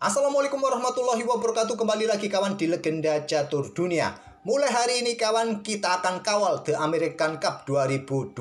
Assalamualaikum warahmatullahi wabarakatuh. Kembali lagi kawan di Legenda Catur Dunia. Mulai hari ini kawan, kita akan kawal The American Cup 2024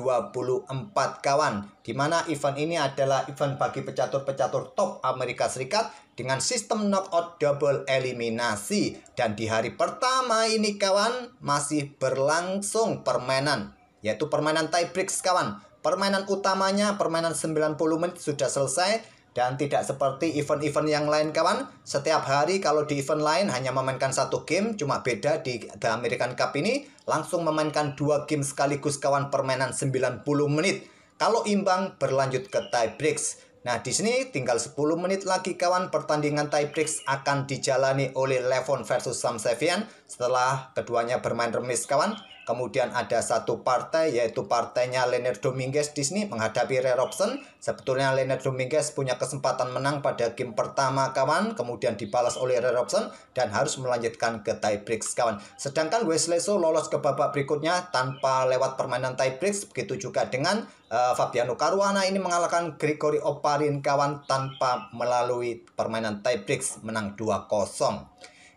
kawan. Dimana event ini adalah event bagi pecatur-pecatur top Amerika Serikat dengan sistem knockout double eliminasi. Dan di hari pertama ini kawan, masih berlangsung permainan, yaitu permainan tiebreaks kawan. Permainan utamanya, permainan 90 menit sudah selesai. Dan tidak seperti event-event yang lain kawan, setiap hari kalau di event lain hanya memainkan satu game, cuma beda di The American Cup ini langsung memainkan 2 game sekaligus kawan, permainan 90 menit. Kalau imbang berlanjut ke tiebreaks. Nah, di sini tinggal 10 menit lagi kawan, pertandingan tiebreaks akan dijalani oleh Levon versus Sam Sevian setelah keduanya bermain remis kawan. Kemudian ada satu partai, yaitu partainya Leonard Dominguez di sini menghadapi Ray Robson. Sebetulnya Leonard Dominguez punya kesempatan menang pada game pertama kawan, kemudian dibalas oleh Ray Robson dan harus melanjutkan ke tiebreaks kawan. Sedangkan Wesley So lolos ke babak berikutnya tanpa lewat permainan tiebreaks. Begitu juga dengan Fabiano Caruana ini mengalahkan Gregory Oparin kawan tanpa melalui permainan tiebreaks, menang 2-0.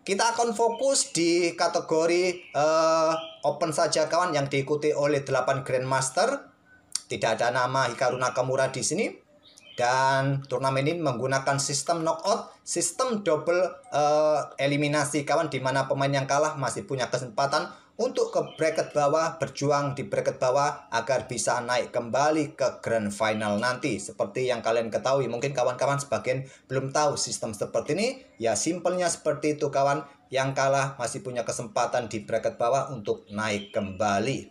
Kita akan fokus di kategori Open saja kawan, yang diikuti oleh 8 Grandmaster. Tidak ada nama Hikaru Nakamura di sini. Dan turnamen ini menggunakan sistem knockout, sistem double eliminasi kawan, di mana pemain yang kalah masih punya kesempatan untuk ke bracket bawah, berjuang di bracket bawah agar bisa naik kembali ke grand final nanti. Seperti yang kalian ketahui, mungkin kawan-kawan sebagian belum tahu sistem seperti ini. Ya simpelnya seperti itu kawan, yang kalah masih punya kesempatan di bracket bawah untuk naik kembali.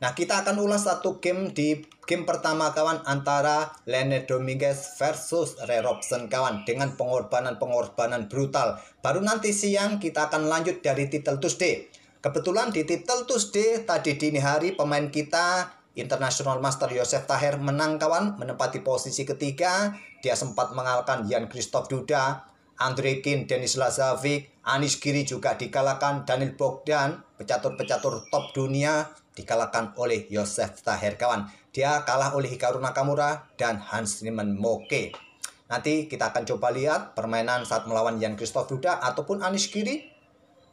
Nah, kita akan ulas satu game di game pertama kawan, antara Leonard Dominguez versus Ray Robson kawan, dengan pengorbanan brutal. Baru nanti siang kita akan lanjut dari Title Tuesday. Kebetulan di Title Tuesday tadi dini hari pemain kita International Master Joseph Taher menang kawan, menempati posisi ketiga. Dia sempat mengalahkan Jan Christoph Duda, Andre Kin, Denis Lazovic, Anish Giri juga dikalahkan, Daniel Bogdan, pecatur-pecatur top dunia dikalahkan oleh Joseph Taher kawan. Dia kalah oleh Hikaru Nakamura dan Hans Niemann Moke. Nanti kita akan coba lihat permainan saat melawan Jan Christoph Duda ataupun Anish Giri.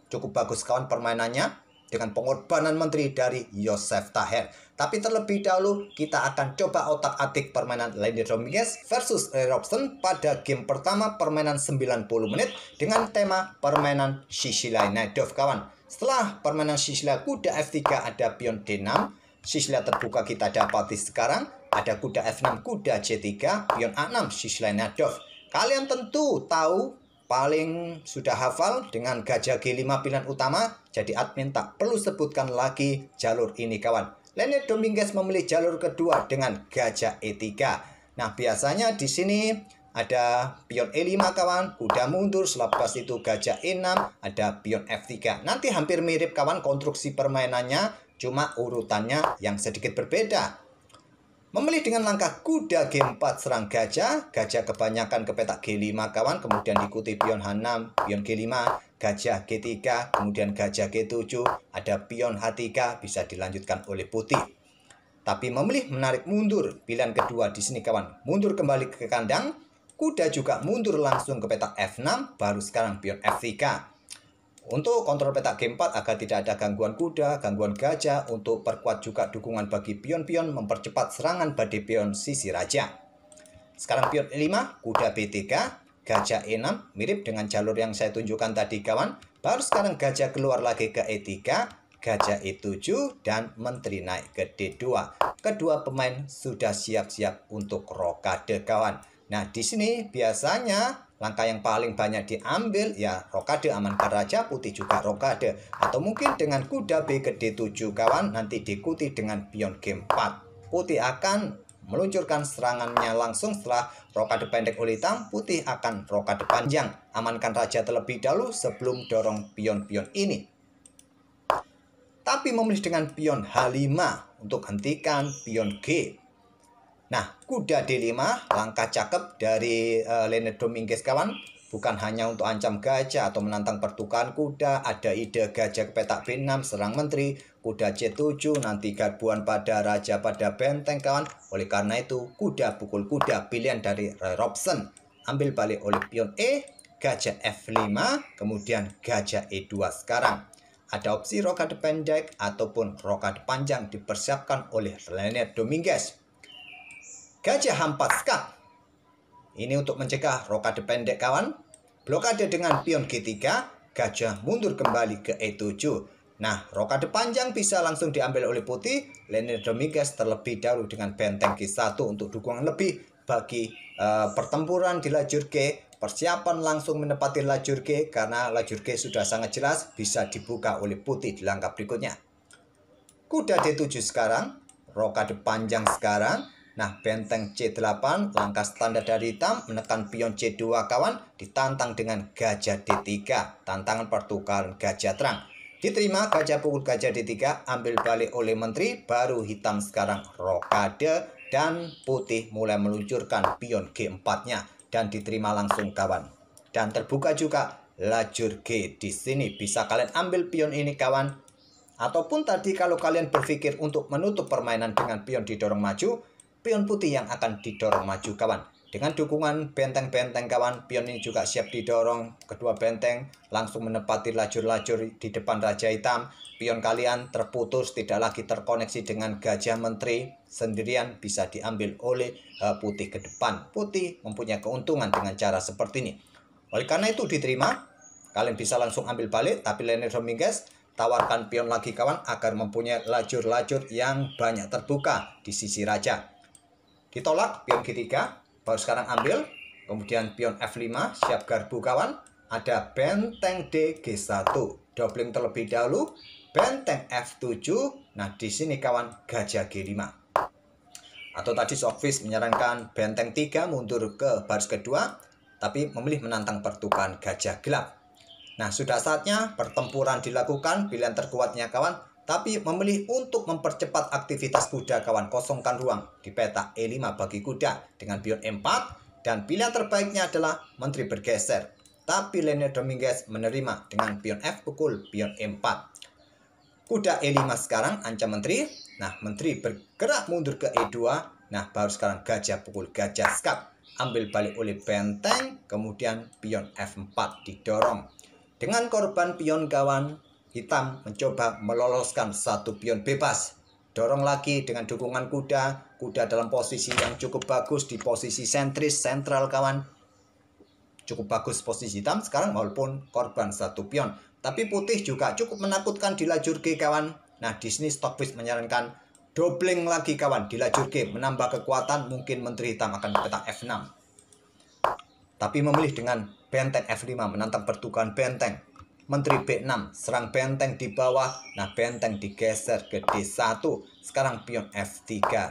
Cukup bagus kawan permainannya dengan pengorbanan menteri dari Joseph Taher. Tapi terlebih dahulu kita akan coba otak-atik permainan Leonard Dominguez versus Ray Robson pada game pertama, permainan 90 menit dengan tema permainan Sicily Najdov kawan. Setelah permainan Sicily kuda F3 ada pion D6, Sicily terbuka kita dapati sekarang ada kuda F6 kuda C3 pion A6 Sicily Najdov. Kalian tentu tahu, paling sudah hafal dengan gajah G5 pilihan utama, jadi admin tak perlu sebutkan lagi jalur ini kawan. Leonard Dominguez memilih jalur kedua dengan gajah E3. Nah, biasanya di sini ada pion E5 kawan, kuda mundur, selepas itu gajah E6, ada pion F3. Nanti hampir mirip kawan konstruksi permainannya, cuma urutannya yang sedikit berbeda. Memilih dengan langkah kuda G4 serang gajah, gajah kebanyakan ke petak G5 kawan, kemudian diikuti pion H6, pion G5, gajah G3, kemudian gajah G7, ada pion H3, bisa dilanjutkan oleh putih. Tapi memilih menarik mundur, pilihan kedua di sini kawan, mundur kembali ke kandang, kuda juga mundur langsung ke petak F6, baru sekarang pion F3. Untuk kontrol petak G4 agar tidak ada gangguan kuda, gangguan gajah, untuk perkuat juga dukungan bagi pion-pion, mempercepat serangan badai pion sisi raja. Sekarang pion E5, kuda B3, gajah E6, mirip dengan jalur yang saya tunjukkan tadi kawan. Baru sekarang gajah keluar lagi ke E3, gajah E7, dan menteri naik ke D2. Kedua pemain sudah siap-siap untuk rokade kawan. Nah, di sini biasanya langkah yang paling banyak diambil ya rokade, amankan raja, putih juga rokade. Atau mungkin dengan kuda B ke D7 kawan, nanti diikuti dengan pion G4. Putih akan meluncurkan serangannya langsung setelah rokade pendek oleh hitam, putih akan rokade panjang. Amankan raja terlebih dahulu sebelum dorong pion-pion ini. Tapi memilih dengan pion H5 untuk hentikan pion G. Nah, kuda D5, langkah cakep dari Leonard Dominguez kawan. Bukan hanya untuk ancam gajah atau menantang pertukaran kuda, ada ide gajah ke petak B6, serang menteri, kuda C7, nanti garbuan pada raja pada benteng kawan. Oleh karena itu, kuda pukul kuda, pilihan dari Ray Robson. Ambil balik oleh pion E, gajah F5, kemudian gajah E2 sekarang. Ada opsi rokade pendek ataupun rokade panjang dipersiapkan oleh Lionel Dominguez. Gajah H4 skak. Ini untuk mencegah rokade pendek kawan. Blokade dengan pion G3, gajah mundur kembali ke E7. Nah, rokade panjang bisa langsung diambil oleh putih. Lionel Dominguez terlebih dahulu dengan benteng G1 untuk dukungan lebih bagi pertempuran di lajur G. Persiapan langsung menepati lajur G karena lajur G sudah sangat jelas bisa dibuka oleh putih di langkah berikutnya. Kuda D7 sekarang, rokade panjang sekarang. Nah, benteng C8, langkah standar dari hitam, menekan pion C2 kawan, ditantang dengan gajah D3, tantangan pertukaran gajah terang. Diterima gajah pukul gajah D3, ambil balik oleh menteri, baru hitam sekarang rokade, dan putih mulai meluncurkan pion G4-nya, dan diterima langsung kawan. Dan terbuka juga lajur G di sini, bisa kalian ambil pion ini kawan. Ataupun tadi kalau kalian berpikir untuk menutup permainan dengan pion didorong maju, pion putih yang akan didorong maju kawan. Dengan dukungan benteng-benteng kawan, pion ini juga siap didorong. Kedua benteng langsung menepati lajur-lajur di depan raja hitam. Pion kalian terputus, tidak lagi terkoneksi dengan gajah menteri. Sendirian bisa diambil oleh putih ke depan. Putih mempunyai keuntungan dengan cara seperti ini. Oleh karena itu diterima. Kalian bisa langsung ambil balik, tapi Lionel Dominguez tawarkan pion lagi kawan agar mempunyai lajur-lajur yang banyak terbuka di sisi raja. Ditolak pion G3, baru sekarang ambil. Kemudian pion F5, siap garbu kawan. Ada benteng D G1, doubling terlebih dahulu. Benteng F7, nah di sini kawan gajah G5. Atau tadi Stockfish menyarankan benteng 3 mundur ke baris kedua, tapi memilih menantang pertukaran gajah gelap. Nah, sudah saatnya pertempuran dilakukan, pilihan terkuatnya kawan. Tapi memilih untuk mempercepat aktivitas kuda kawan, kosongkan ruang di peta E5 bagi kuda dengan pion E4. Dan pilihan terbaiknya adalah menteri bergeser. Tapi Lionel Dominguez menerima dengan pion F pukul pion E4. Kuda E5 sekarang ancam menteri. Nah, menteri bergerak mundur ke E2. Nah, baru sekarang gajah pukul gajah skak. Ambil balik oleh benteng, kemudian pion F4 didorong. Dengan korban pion kawan, hitam mencoba meloloskan satu pion bebas. Dorong lagi dengan dukungan kuda. Kuda dalam posisi yang cukup bagus di posisi sentris, sentral kawan. Cukup bagus posisi hitam sekarang walaupun korban satu pion. Tapi putih juga cukup menakutkan di lajur G kawan. Nah, di sini Stockfish menyarankan doubling lagi kawan di lajur G. Menambah kekuatan, mungkin menteri hitam akan peta F6. Tapi memilih dengan benteng F5 menantang pertukaran benteng. Menteri B6, serang benteng di bawah. Nah, benteng digeser ke D1. Sekarang pion F3.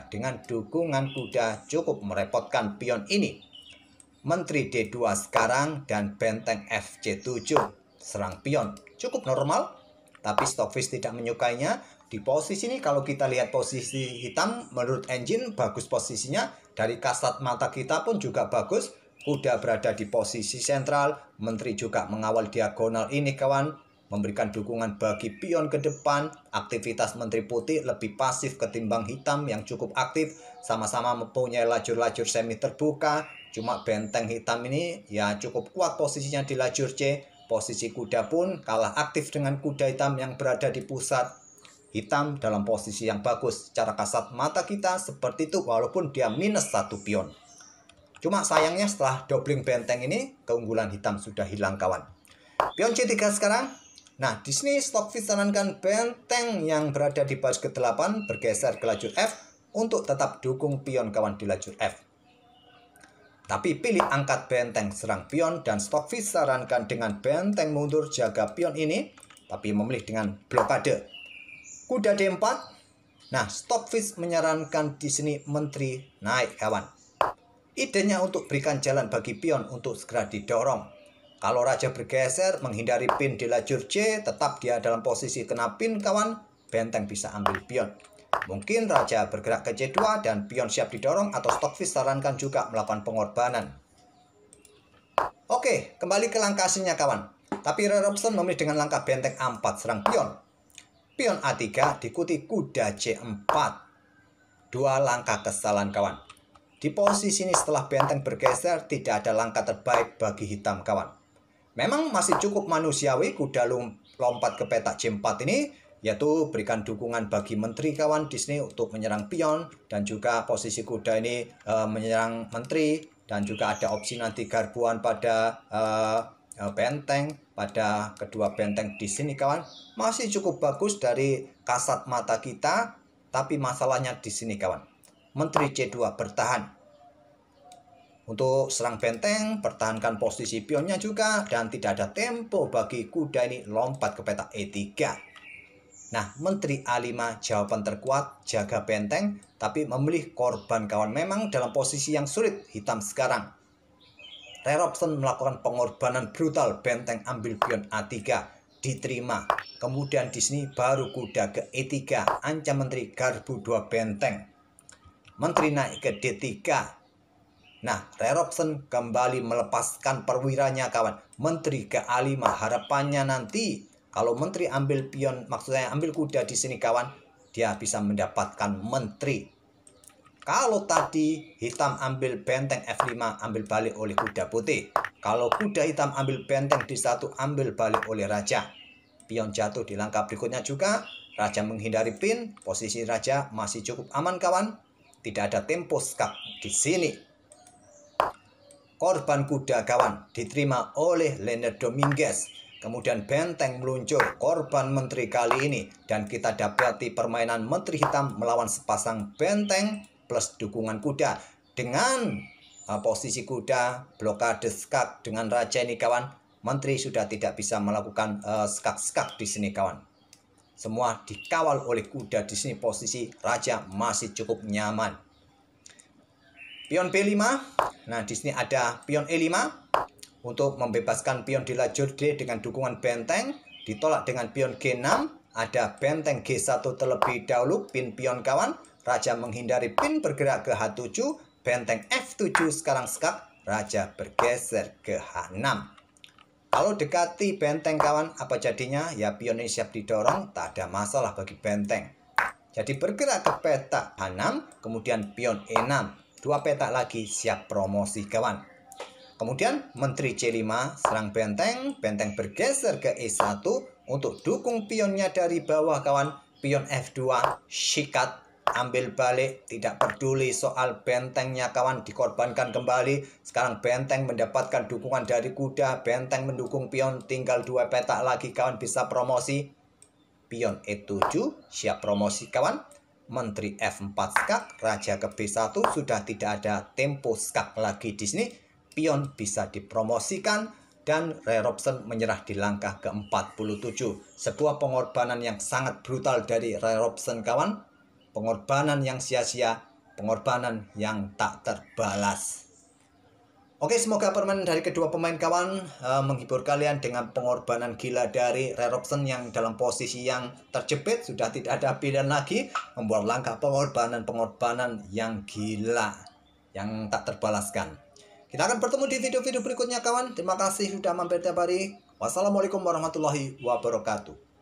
Dengan dukungan kuda cukup merepotkan pion ini. Menteri D2 sekarang dan benteng FC7. Serang pion. Cukup normal. Tapi Stockfish tidak menyukainya. Di posisi ini kalau kita lihat posisi hitam, menurut engine bagus posisinya. Dari kasat mata kita pun juga bagus. Kuda berada di posisi sentral, menteri juga mengawal diagonal ini kawan, memberikan dukungan bagi pion ke depan. Aktivitas menteri putih lebih pasif ketimbang hitam yang cukup aktif, sama-sama mempunyai lajur-lajur semi terbuka. Cuma benteng hitam ini ya cukup kuat posisinya di lajur C. Posisi kuda pun kalah aktif dengan kuda hitam yang berada di pusat. Hitam dalam posisi yang bagus, secara kasat mata kita seperti itu walaupun dia minus satu pion. Cuma sayangnya setelah doubling benteng ini, keunggulan hitam sudah hilang kawan. Pion C3 sekarang. Nah, di sini Stockfish sarankan benteng yang berada di baris ke-8 bergeser ke lajur F untuk tetap dukung pion kawan di lajur F. Tapi pilih angkat benteng serang pion dan Stockfish sarankan dengan benteng mundur jaga pion ini, tapi memilih dengan blokade. Kuda D4. Nah, Stockfish menyarankan di sini menteri naik kawan. Idenya untuk berikan jalan bagi pion untuk segera didorong. Kalau raja bergeser menghindari pin di lajur C, tetap dia dalam posisi kena pin kawan, benteng bisa ambil pion. Mungkin raja bergerak ke C2 dan pion siap didorong atau Stockfish sarankan juga melakukan pengorbanan. Oke, kembali ke langkah aslinya kawan. Tapi Ray Robson memilih dengan langkah benteng A4 serang pion. Pion A3 diikuti kuda C4. Dua langkah kesalahan kawan. Di posisi ini setelah benteng bergeser, tidak ada langkah terbaik bagi hitam kawan. Memang masih cukup manusiawi kuda lompat ke petak C4 ini, yaitu berikan dukungan bagi menteri kawan di sini untuk menyerang pion, dan juga posisi kuda ini menyerang menteri, dan juga ada opsi nanti garbuan pada benteng, pada kedua benteng di sini kawan. Masih cukup bagus dari kasat mata kita, tapi masalahnya di sini kawan. Menteri C2 bertahan. Untuk serang benteng, pertahankan posisi pionnya juga, dan tidak ada tempo bagi kuda ini lompat ke petak E3. Nah, Menteri A5 jawaban terkuat, jaga benteng, tapi memilih korban kawan. Memang dalam posisi yang sulit, hitam sekarang. Ray Robson melakukan pengorbanan brutal, benteng ambil pion A3, diterima. Kemudian di sini baru kuda ke E3, ancam menteri garbu 2 benteng. Menteri naik ke D3. Nah, Ray Robson kembali melepaskan perwiranya kawan. Menteri ke A5, harapannya nanti kalau menteri ambil pion, maksudnya ambil kuda di sini kawan, dia bisa mendapatkan menteri. Kalau tadi hitam ambil benteng F5, ambil balik oleh kuda putih. Kalau kuda hitam ambil benteng D1, ambil balik oleh raja. Pion jatuh di langkah berikutnya juga. Raja menghindari pin, posisi raja masih cukup aman kawan. Tidak ada tempo skak di sini. Korban kuda kawan diterima oleh Leonard Dominguez. Kemudian benteng meluncur, korban menteri kali ini. Dan kita dapati permainan menteri hitam melawan sepasang benteng plus dukungan kuda. Dengan posisi kuda, blokade skak dengan raja ini kawan, menteri sudah tidak bisa melakukan skak-skak di sini kawan. Semua dikawal oleh kuda di sini, posisi raja masih cukup nyaman. Pion B5. Nah, di sini ada pion E5 untuk membebaskan pion di lajur D dengan dukungan benteng. Ditolak dengan pion G6. Ada benteng G1 terlebih dahulu, pin pion kawan. Raja menghindari pin, bergerak ke H7. Benteng F7 sekarang skak. Raja bergeser ke H6. Kalau dekati benteng kawan, apa jadinya? Ya, pion ini siap didorong, tak ada masalah bagi benteng. Jadi bergerak ke petak H6, kemudian pion E6. 2 petak lagi siap promosi kawan. Kemudian menteri C5 serang benteng, benteng bergeser ke E1 untuk dukung pionnya dari bawah kawan. Pion F2 sikat, ambil balik, tidak peduli soal bentengnya kawan, dikorbankan kembali. Sekarang benteng mendapatkan dukungan dari kuda, benteng mendukung pion, tinggal 2 petak lagi kawan bisa promosi. Pion E7 siap promosi kawan. Menteri F4 skak, raja ke B1, sudah tidak ada tempo skak lagi di sini. Pion bisa dipromosikan dan Ray Robson menyerah di langkah ke-47. Sebuah pengorbanan yang sangat brutal dari Ray Robson kawan. Pengorbanan yang sia-sia, pengorbanan yang tak terbalas. Oke, semoga permainan dari kedua pemain kawan menghibur kalian dengan pengorbanan gila dari Ray Robson yang dalam posisi yang terjepit, sudah tidak ada pilihan lagi, membuat langkah pengorbanan yang gila, yang tak terbalaskan. Kita akan bertemu di video-video berikutnya kawan. Terima kasih sudah mampir tiap hari. Wassalamualaikum warahmatullahi wabarakatuh.